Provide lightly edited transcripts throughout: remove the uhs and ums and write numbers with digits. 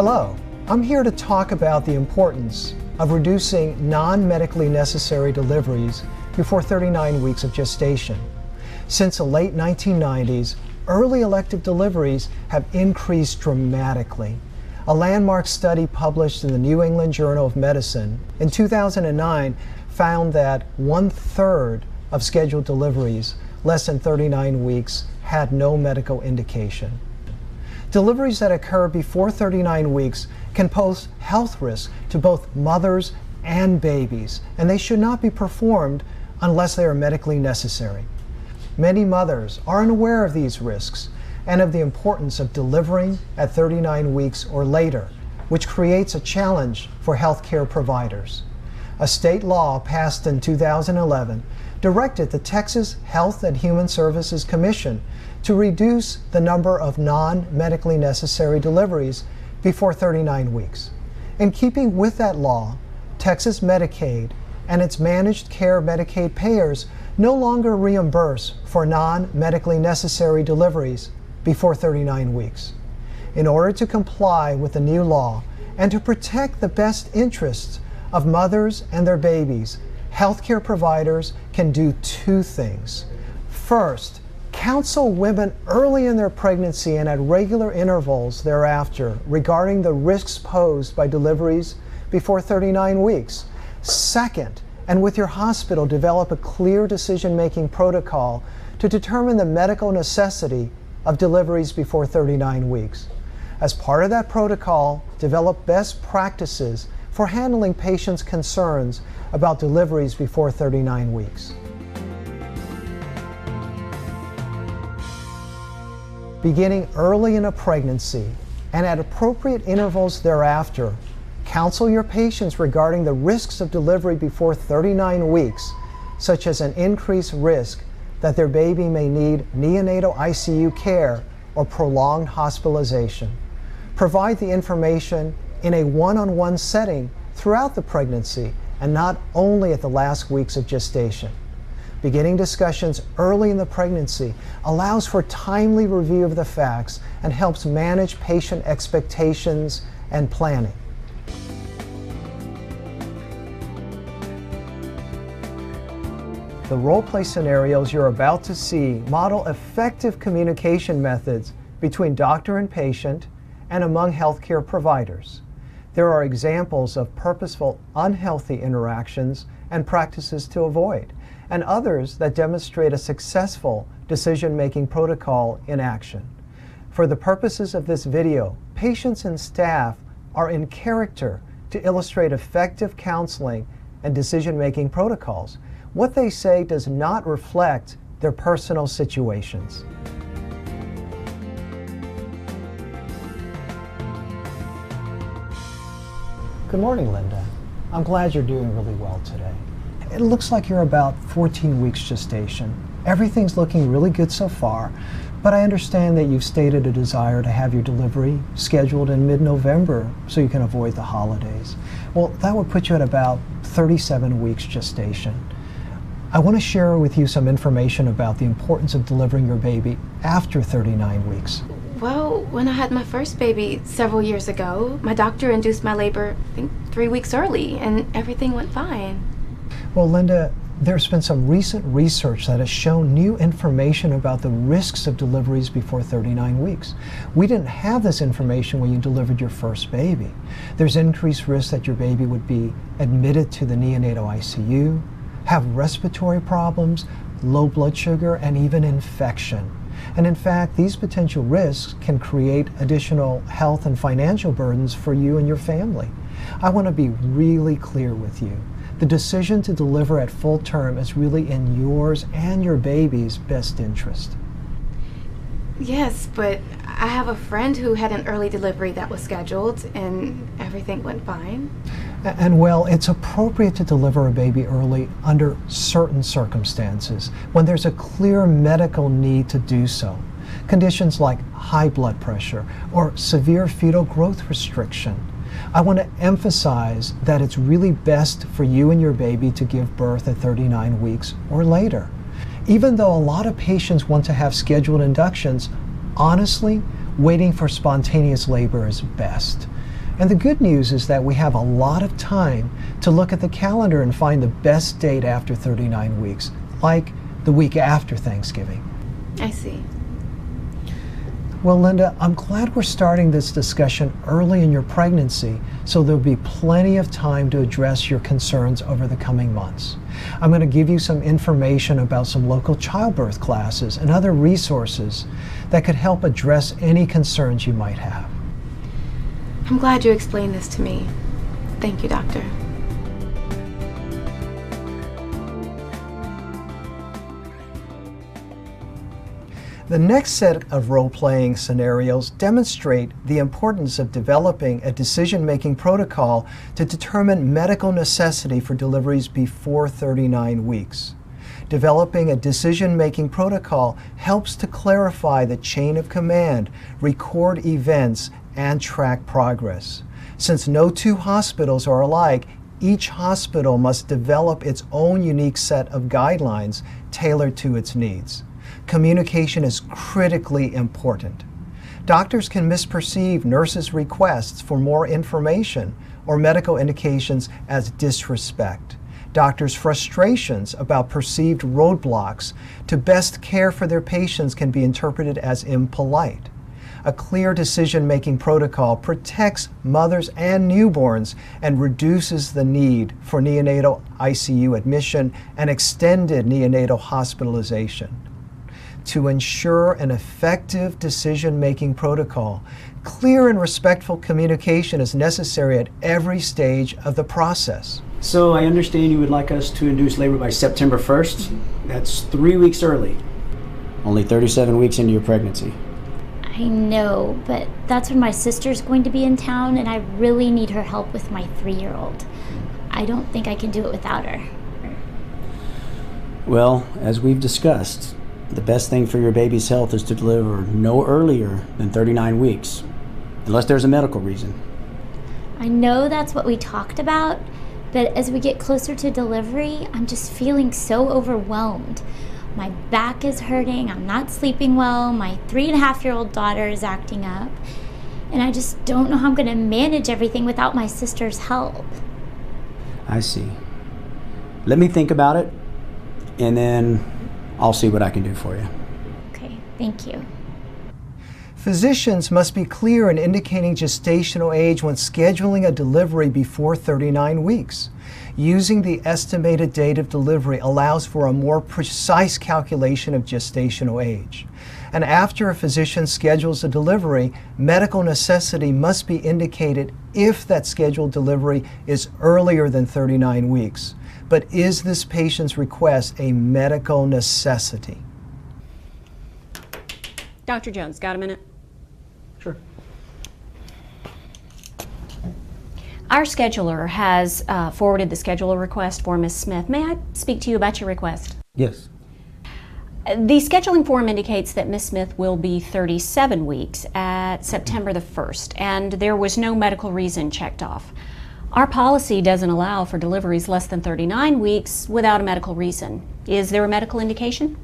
Hello, I'm here to talk about the importance of reducing non-medically necessary deliveries before 39 weeks of gestation. Since the late 1990s, early elective deliveries have increased dramatically. A landmark study published in the New England Journal of Medicine in 2009 found that 1/3 of scheduled deliveries less than 39 weeks had no medical indication. Deliveries that occur before 39 weeks can pose health risks to both mothers and babies, and they should not be performed unless they are medically necessary. Many mothers are unaware of these risks and of the importance of delivering at 39 weeks or later, which creates a challenge for healthcare providers. A state law passed in 2011 directed the Texas Health and Human Services Commission to reduce the number of non-medically necessary deliveries before 39 weeks. In keeping with that law, Texas Medicaid and its managed care Medicaid payers no longer reimburse for non-medically necessary deliveries before 39 weeks. In order to comply with the new law and to protect the best interests of mothers and their babies, healthcare providers can do two things. First, counsel women early in their pregnancy and at regular intervals thereafter regarding the risks posed by deliveries before 39 weeks. Second, and with your hospital, develop a clear decision-making protocol to determine the medical necessity of deliveries before 39 weeks. As part of that protocol, develop best practices for handling patients' concerns about deliveries before 39 weeks. Beginning early in a pregnancy and at appropriate intervals thereafter, counsel your patients regarding the risks of delivery before 39 weeks, such as an increased risk that their baby may need neonatal ICU care or prolonged hospitalization. Provide the information in a one-on-one setting throughout the pregnancy and not only at the last weeks of gestation. Beginning discussions early in the pregnancy allows for timely review of the facts and helps manage patient expectations and planning. The role-play scenarios you're about to see model effective communication methods between doctor and patient and among healthcare providers. There are examples of purposeful, unhealthy interactions and practices to avoid, and others that demonstrate a successful decision-making protocol in action. For the purposes of this video, patients and staff are in character to illustrate effective counseling and decision-making protocols. What they say does not reflect their personal situations. Good morning, Linda. I'm glad you're doing really well today. It looks like you're about 14 weeks gestation. Everything's looking really good so far, but I understand that you've stated a desire to have your delivery scheduled in mid-November so you can avoid the holidays. Well, that would put you at about 37 weeks gestation. I want to share with you some information about the importance of delivering your baby after 39 weeks. Well, when I had my first baby several years ago, my doctor induced my labor, I think 3 weeks early, and everything went fine. Well, Linda, there's been some recent research that has shown new information about the risks of deliveries before 39 weeks. We didn't have this information when you delivered your first baby. There's increased risk that your baby would be admitted to the neonatal ICU, have respiratory problems, low blood sugar, and even infection. And in fact, these potential risks can create additional health and financial burdens for you and your family. I want to be really clear with you. The decision to deliver at full term is really in yours and your baby's best interest. Yes, but I have a friend who had an early delivery that was scheduled and everything went fine. And well, it's appropriate to deliver a baby early under certain circumstances when there's a clear medical need to do so. Conditions like high blood pressure or severe fetal growth restriction. I want to emphasize that it's really best for you and your baby to give birth at 39 weeks or later. Even though a lot of patients want to have scheduled inductions, honestly, waiting for spontaneous labor is best. And the good news is that we have a lot of time to look at the calendar and find the best date after 39 weeks, like the week after Thanksgiving. I see. Well, Linda, I'm glad we're starting this discussion early in your pregnancy, so there'll be plenty of time to address your concerns over the coming months. I'm going to give you some information about some local childbirth classes and other resources that could help address any concerns you might have. I'm glad you explained this to me. Thank you, doctor. The next set of role-playing scenarios demonstrate the importance of developing a decision-making protocol to determine medical necessity for deliveries before 39 weeks. Developing a decision-making protocol helps to clarify the chain of command, record events, and track progress. Since no two hospitals are alike, each hospital must develop its own unique set of guidelines tailored to its needs. Communication is critically important. Doctors can misperceive nurses' requests for more information or medical indications as disrespect. Doctors' frustrations about perceived roadblocks to best care for their patients can be interpreted as impolite. A clear decision-making protocol protects mothers and newborns and reduces the need for neonatal ICU admission and extended neonatal hospitalization. To ensure an effective decision-making protocol, clear and respectful communication is necessary at every stage of the process. So I understand you would like us to induce labor by September 1st. That's 3 weeks early. Only 37 weeks into your pregnancy. I know, but that's when my sister's going to be in town and I really need her help with my 3-year-old. I don't think I can do it without her. Well, as we've discussed, the best thing for your baby's health is to deliver no earlier than 39 weeks, unless there's a medical reason. I know that's what we talked about, but as we get closer to delivery, I'm just feeling so overwhelmed. My back is hurting, I'm not sleeping well, my 3.5-year-old daughter is acting up, and I just don't know how I'm going to manage everything without my sister's help. I see. Let me think about it, and then I'll see what I can do for you. Okay, thank you. Physicians must be clear in indicating gestational age when scheduling a delivery before 39 weeks. Using the estimated date of delivery allows for a more precise calculation of gestational age. And after a physician schedules a delivery, medical necessity must be indicated if that scheduled delivery is earlier than 39 weeks. But is this patient's request a medical necessity? Dr. Jones, got a minute? Sure. Our scheduler has forwarded the scheduler request for Ms. Smith. May I speak to you about your request? Yes. The scheduling form indicates that Ms. Smith will be 37 weeks at September the 1st, and there was no medical reason checked off. Our policy doesn't allow for deliveries less than 39 weeks without a medical reason. Is there a medical indication?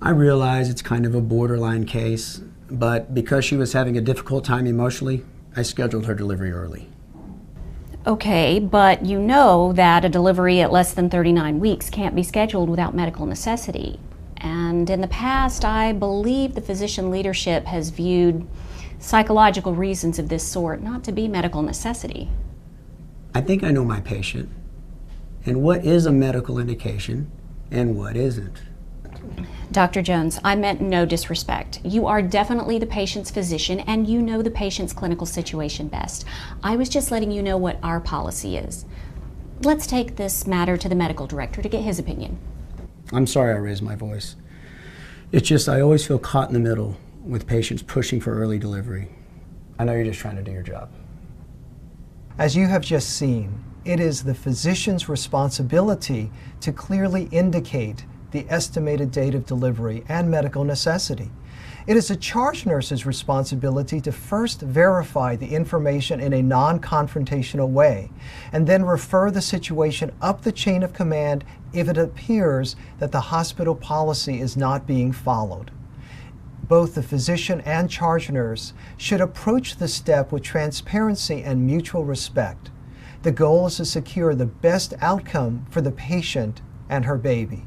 I realize it's kind of a borderline case, but because she was having a difficult time emotionally, I scheduled her delivery early. Okay, but you know that a delivery at less than 39 weeks can't be scheduled without medical necessity. And in the past, I believe the physician leadership has viewed psychological reasons of this sort not to be medical necessity. I think I know my patient, and what is a medical indication and what isn't. Dr. Jones, I meant no disrespect. You are definitely the patient's physician and you know the patient's clinical situation best. I was just letting you know what our policy is. Let's take this matter to the medical director to get his opinion. I'm sorry I raised my voice. It's just I always feel caught in the middle with patients pushing for early delivery. I know you're just trying to do your job. As you have just seen, it is the physician's responsibility to clearly indicate the estimated date of delivery and medical necessity. It is a charge nurse's responsibility to first verify the information in a non-confrontational way and then refer the situation up the chain of command if it appears that the hospital policy is not being followed. both the physician and charge nurse should approach the step with transparency and mutual respect. The goal is to secure the best outcome for the patient and her baby.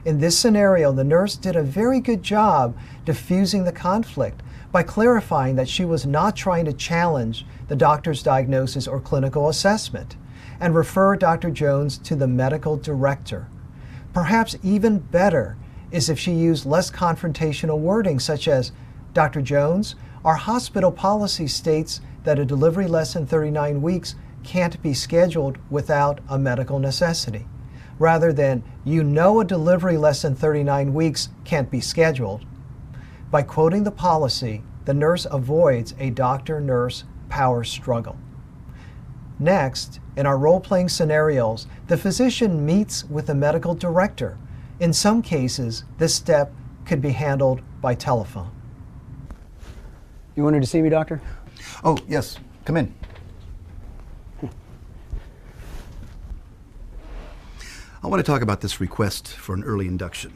In this scenario, the nurse did a very good job diffusing the conflict by clarifying that she was not trying to challenge the doctor's diagnosis or clinical assessment, and refer Dr. Jones to the medical director. Perhaps even better is if she used less confrontational wording, such as, "Dr. Jones, our hospital policy states that a delivery less than 39 weeks can't be scheduled without a medical necessity," rather than, "You know a delivery less than 39 weeks can't be scheduled." By quoting the policy, the nurse avoids a doctor-nurse power struggle. Next, in our role-playing scenarios, the physician meets with the medical director. In some cases, this step could be handled by telephone. You wanted to see me, doctor? Oh, yes. Come in. I want to talk about this request for an early induction.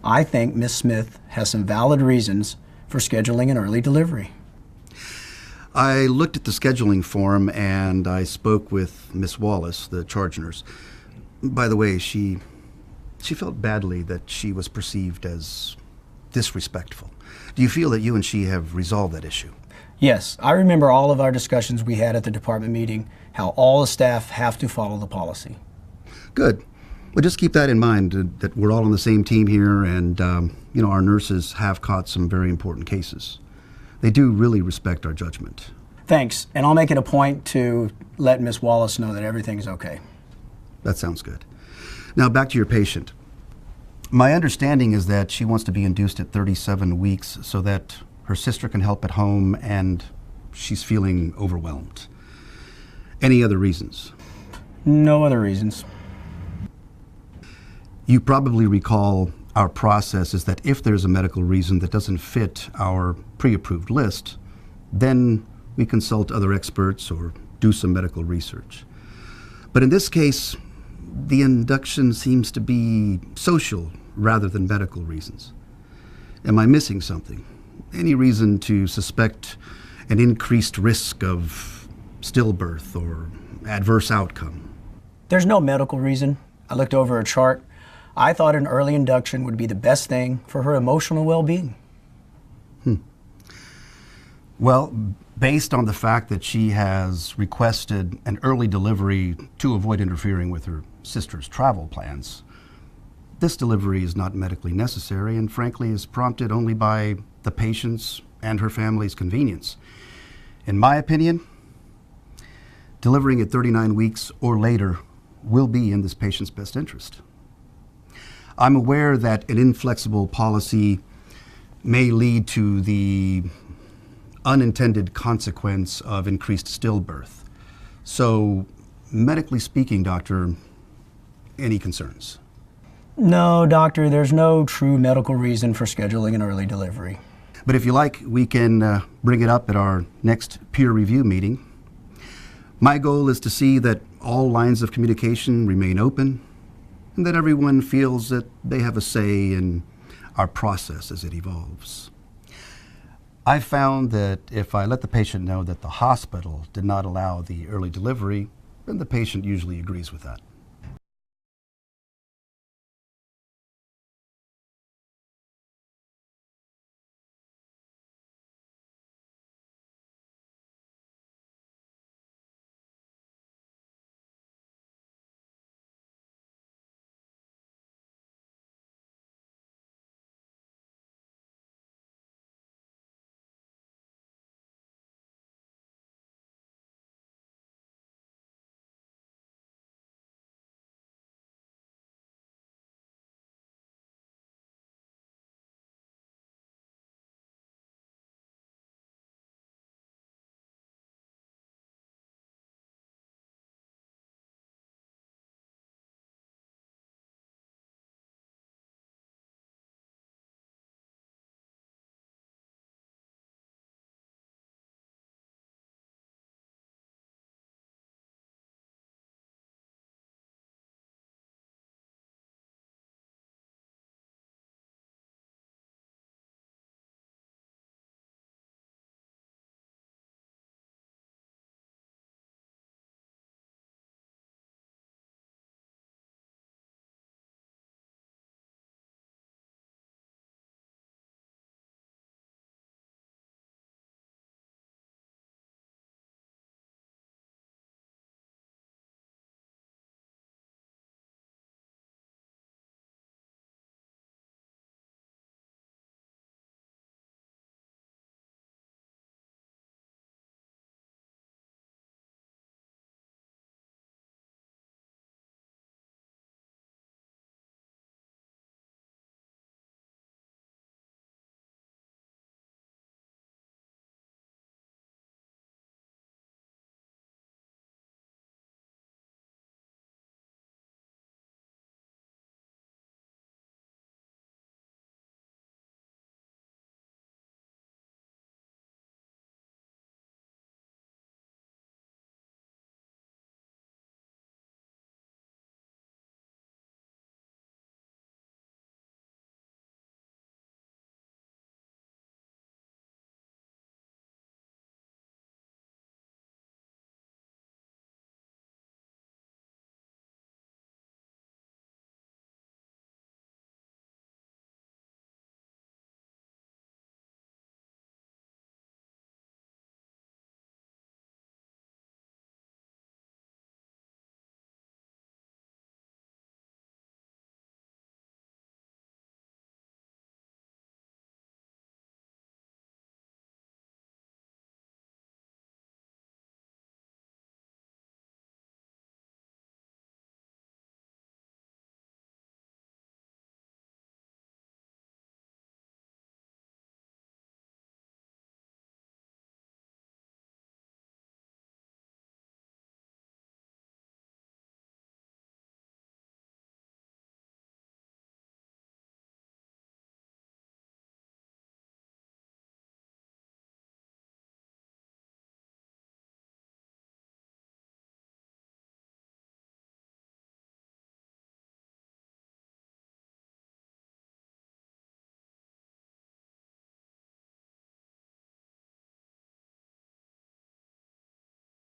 I think Miss Smith has some valid reasons for scheduling an early delivery. I looked at the scheduling form and I spoke with Miss Wallace, the charge nurse. By the way, she felt badly that she was perceived as disrespectful. Do you feel that you and she have resolved that issue? Yes, I remember all of our discussions we had at the department meeting, how all the staff have to follow the policy. Good. Well, just keep that in mind, that we're all on the same team here, and our nurses have caught some very important cases. They do really respect our judgment. Thanks, and I'll make it a point to let Miss Wallace know that everything's okay. That sounds good. Now back to your patient. My understanding is that she wants to be induced at 37 weeks so that her sister can help at home, and she's feeling overwhelmed. Any other reasons? No other reasons. You probably recall our process is that if there's a medical reason that doesn't fit our pre-approved list, then we consult other experts or do some medical research. But in this case, the induction seems to be social rather than medical reasons. Am I missing something? Any reason to suspect an increased risk of stillbirth or adverse outcome? There's no medical reason. I looked over a chart. I thought an early induction would be the best thing for her emotional well-being. Well, based on the fact that she has requested an early delivery to avoid interfering with her sister's travel plans, this delivery is not medically necessary and frankly is prompted only by the patient's and her family's convenience. In my opinion, delivering at 39 weeks or later will be in this patient's best interest. I'm aware that an inflexible policy may lead to the unintended consequence of increased stillbirth. So, medically speaking, doctor, any concerns? No, doctor, there's no true medical reason for scheduling an early delivery. But if you like, we can bring it up at our next peer review meeting. My goal is to see that all lines of communication remain open and that everyone feels that they have a say in our process as it evolves. I found that if I let the patient know that the hospital did not allow the early delivery, then the patient usually agrees with that.